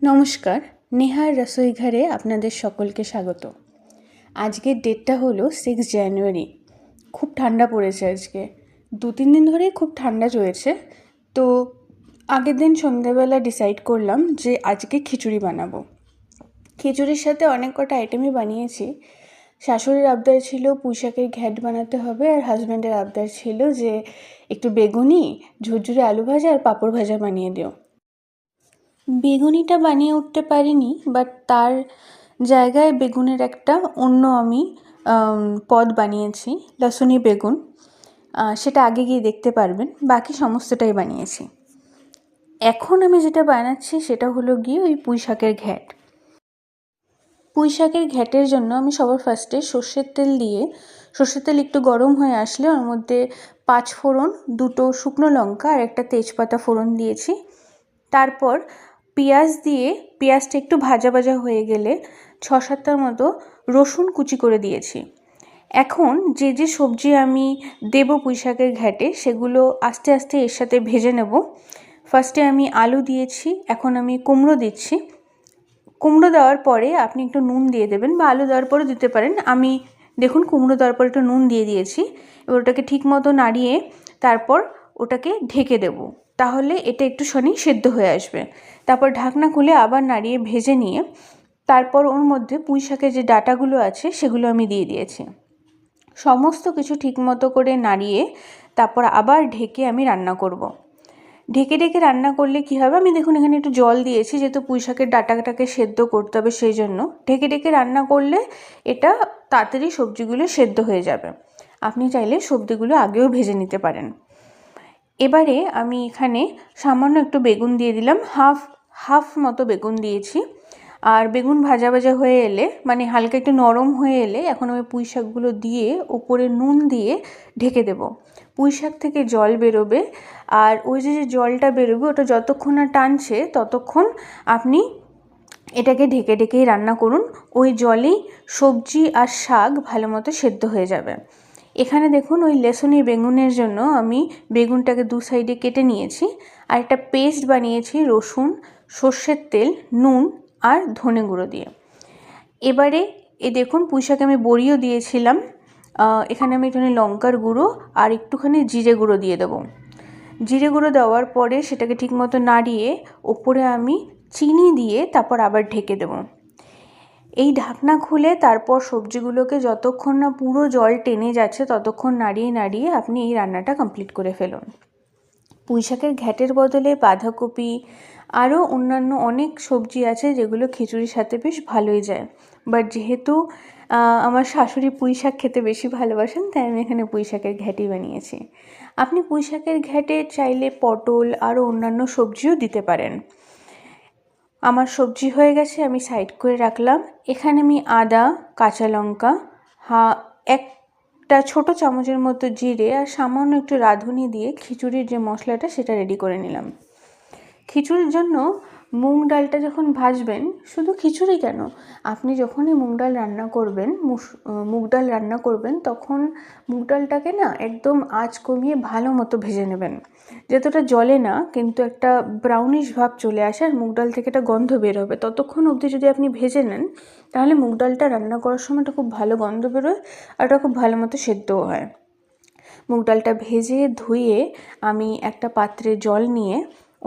নমস্কার, নেহার রসোই ঘরে আপনাদের সকলকে স্বাগত। আজকের ডেটটা হলো 6 জানুয়ারি। খুব ঠান্ডা পড়েছে আজকে, 2-3 দিন ধরেই খুব ঠান্ডা চলেছে। তো আগের দিন সন্ধ্যাবেলা ডিসাইড করলাম যে আজকে খিচুড়ি বানাবো। খিচুড়ির সাথে অনেক কটা আইটেমই বানিয়েছি। শাশুড়ির আবদার ছিল পুঁইশাকের ঘ্যাট বানাতে হবে, আর হাজব্যান্ডের আবদার ছিল যে একটু বেগুনি, ঝুরঝুরে আলু ভাজা আর পাঁপড় ভাজা বানিয়ে দিও। বেগুনিটা বানিয়ে উঠতে পারিনি, বাট তার জায়গায় বেগুনের একটা অন্য আমি পদ বানিয়েছি, লসুনি বেগুন। সেটা আগে গিয়ে দেখতে পারবেন। বাকি সমস্তটাই বানিয়েছি। এখন আমি যেটা বানাচ্ছি সেটা হলো গিয়ে ওই পুঁই শাকের ঘ্যাট। পুঁই শাকের ঘ্যাটের জন্য আমি সবার ফার্স্টে সর্ষের তেল দিয়ে, সর্ষের তেল একটু গরম হয়ে আসলে ওর মধ্যে 5 ফোড়ন, 2টো শুকনো লঙ্কা আর একটা তেজপাতা ফোড়ন দিয়েছি। তারপর পেঁয়াজ দিয়ে, পেঁয়াজটা একটু ভাজা ভাজা হয়ে গেলে 6-7টার মতো রসুন কুচি করে দিয়েছি। এখন যে যে সবজি আমি দেবো পুঁই শাকের ঘ্যাটে সেগুলো আস্তে আস্তে এর সাথে ভেজে নেব। ফার্স্টে আমি আলু দিয়েছি, এখন আমি কুমড়ো দিচ্ছি। কুমড়ো দেওয়ার পরে আপনি একটু নুন দিয়ে দেবেন, বা আলু দেওয়ার পরে দিতে পারেন। আমি দেখুন কুমড়ো দেওয়ার পরে একটু নুন দিয়ে দিয়েছি। এবার ওটাকে ঠিক মতো নাড়িয়ে তারপর ওটাকে ঢেকে দেবো, তাহলে এটা একটুখানি সেদ্ধ হয়ে আসবে। তারপর ঢাকনা খুলে আবার নাড়িয়ে ভেজে নিয়ে তারপর ওর মধ্যে পুঁই শাকের যে ডাঁটাগুলো আছে সেগুলো আমি দিয়ে দিয়েছি। সমস্ত কিছু ঠিকমতো করে নাড়িয়ে তারপর আবার ঢেকে আমি রান্না করব। ঢেকে ঢেকে রান্না করলে কী হবে, আমি দেখুন এখানে একটু জল দিয়েছি, যেহেতু পুঁই শাকের ডাঁটাটাকে সেদ্ধ করতে হবে সেই জন্য। ঢেকে ঢেকে রান্না করলে এটা তাড়াতাড়ি সবজিগুলো সেদ্ধ হয়ে যাবে। আপনি চাইলে সবজিগুলো আগেও ভেজে নিতে পারেন। এবারে আমি এখানে সামান্য একটু বেগুন দিয়ে দিলাম, হাফ মতো বেগুন দিয়েছি। আর বেগুন ভাজা ভাজা হয়ে এলে, মানে হালকা একটু নরম হয়ে এলে, এখন আমি পুঁই শাকগুলো দিয়ে ওপরে নুন দিয়ে ঢেকে দেবো। পুঁই শাক থেকে জল বেরোবে, আর ওই যে জলটা বেরোবে ওটা যতক্ষণ না টানছে ততক্ষণ আপনি এটাকে ঢেকে ঢেকেই রান্না করুন। ওই জলেই সবজি আর শাক ভালো মতো সেদ্ধ হয়ে যাবে। এখানে দেখুন ওই লেসুনি বেগুনের জন্য আমি বেগুনটাকে 2 সাইডে কেটে নিয়েছি, আর একটা পেস্ট বানিয়েছি রসুন, সর্ষের তেল, নুন আর ধনে গুঁড়ো দিয়ে। এবারে দেখুন পুঁই শাকে আমি বড়িও দিয়েছিলাম। এখানে আমি একটুখানি লঙ্কার গুঁড়ো আর একটুখানি জিরে গুঁড়ো দিয়ে দেবো। জিরে গুঁড়ো দেওয়ার পরে সেটাকে ঠিকমতো নাড়িয়ে ওপরে আমি চিনি দিয়ে তারপর আবার ঢেকে দেবো। এই ঢাকনা খুলে তারপর সবজিগুলোকে যতক্ষণ না পুরো জল টেনে যাচ্ছে ততক্ষণ নাড়িয়ে নাড়িয়ে আপনি এই রান্নাটা কমপ্লিট করে ফেলুন। পুঁই শাকের ঘ্যাটের বদলে বাঁধাকপি, আরও অন্যান্য অনেক সবজি আছে যেগুলো খিচুড়ির সাথে বেশ ভালোই যায়। বাট যেহেতু আমার শাশুড়ি পুঁই শাক খেতে বেশি ভালোবাসেন, তাই আমি এখানে পুঁই শাকের ঘ্যাটই বানিয়েছি। আপনি পুঁই শাকের ঘ্যাটে চাইলে পটল আরও অন্যান্য সবজিও দিতে পারেন। আমার সবজি হয়ে গেছে, আমি সাইড করে রাখলাম। এখানে আমি আদা, কাঁচা লঙ্কা, একটা ছোটো চামচের মতো জিরে আর সামান্য একটু রাঁধুনি দিয়ে খিচুড়ির যে মশলাটা সেটা রেডি করে নিলাম। খিচুড়ির জন্য মুগ ডালটা যখন ভাজবেন, শুধু খিচুড়ি কেন, আপনি যখনই মুগ ডাল রান্না করবেন তখন মুগ ডালটাকে না একদম আঁচ কমিয়ে ভালো মতো ভেজে নেবেন, যতটা জ্বলে না কিন্তু একটা ব্রাউনিশ ভাব চলে আসে আর মুগ ডাল থেকে একটা গন্ধ বের হবে। ততক্ষণ অবধি যদি আপনি ভেজে নেন তাহলে মুগ ডালটা রান্না করার সময় একটা খুব ভালো গন্ধ বেরোয় আর ওটা খুব ভালো মতো সেদ্ধও হয়। মুগ ডালটা ভেজে ধুয়ে আমি একটা পাত্রে জল নিয়ে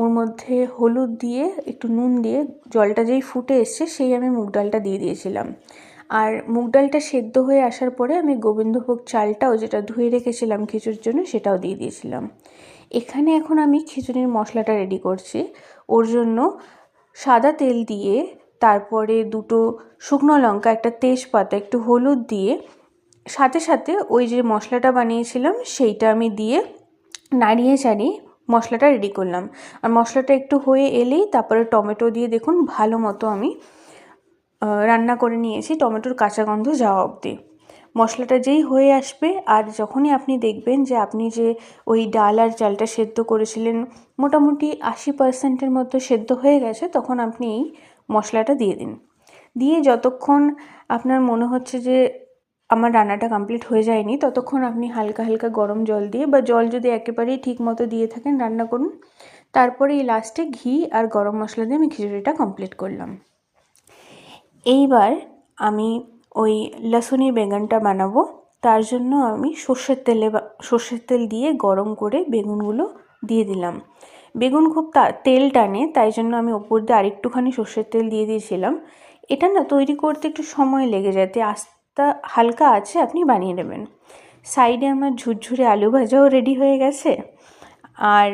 ওর মধ্যে হলুদ দিয়ে একটু নুন দিয়ে জলটা যেই ফুটে এসছে সেই আমি মুগ ডালটা দিয়ে দিয়েছিলাম। আর মুগ ডালটা সেদ্ধ হয়ে আসার পরে আমি গোবিন্দভোগ চালটাও, যেটা ধুয়ে রেখেছিলাম খিচুড়ির জন্য, সেটাও দিয়ে দিয়েছিলাম। এখানে এখন আমি খিচুড়ির মশলাটা রেডি করছি। ওর জন্য সাদা তেল দিয়ে তারপরে 2টো শুকনো লঙ্কা, একটা তেজপাতা, একটু হলুদ দিয়ে সাথে সাথে ওই যে মশলাটা বানিয়েছিলাম সেইটা আমি দিয়ে নাড়িয়ে চাড়িয়ে মশলাটা রেডি করলাম। আর মশলাটা একটু হয়ে এলেই তারপরে টমেটো দিয়ে দেখুন ভালো মতো আমি রান্না করে নিয়েছি, টমেটোর কাঁচা গন্ধ যাওয়া অবধি। মশলাটা যেই হয়ে আসবে আর যখনই আপনি দেখবেন যে আপনি যে ওই ডাল আর চালটা সেদ্ধ করেছিলেন মোটামুটি 80%-এর মতো সেদ্ধ হয়ে গেছে, তখন আপনি এই মশলাটা দিয়ে দিন। দিয়ে যতক্ষণ আপনার মনে হচ্ছে যে আমার রান্নাটা কমপ্লিট হয়ে যায়নি ততক্ষণ আপনি হালকা হালকা গরম জল দিয়ে, বা জল যদি একেবারেই ঠিক মতো দিয়ে থাকেন রান্না করুন, তারপরে এই লাস্টে ঘি আর গরম মশলা দিয়ে আমি খিচুড়িটা কমপ্লিট করলাম। এইবার আমি ওই লসুনি বেগুনটা বানাবো। তার জন্য আমি সর্ষের তেল দিয়ে গরম করে বেগুনগুলো দিয়ে দিলাম। বেগুন খুব তেল টানে, তাই জন্য আমি ওপর দিয়ে আরেকটুখানি সর্ষের তেল দিয়ে দিয়েছিলাম। এটা না তৈরি করতে একটু সময় লেগে যায়, আস্তে হালকা আছে আপনি বানিয়ে নেবেন। সাইডে আমার ঝুরঝুরে আলু ভাজাও রেডি হয়ে গেছে, আর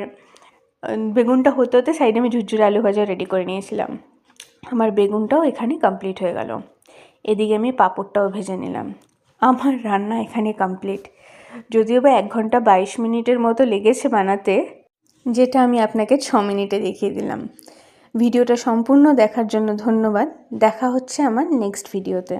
বেগুনটা হতে হতে সাইডে আমি ঝুরঝুরে আলু ভাজাও রেডি করে নিয়েছিলাম। আমার বেগুনটাও এখানে কমপ্লিট হয়ে গেল। এদিকে আমি পাঁপড়টাও ভেজে নিলাম। আমার রান্না এখানে কমপ্লিট। যদিও বা 1 ঘন্টা 22 মিনিটের মতো লেগেছে বানাতে, যেটা আমি আপনাকে 6 মিনিটে দেখিয়ে দিলাম। ভিডিওটা সম্পূর্ণ দেখার জন্য ধন্যবাদ। দেখা হচ্ছে আমার নেক্সট ভিডিওতে।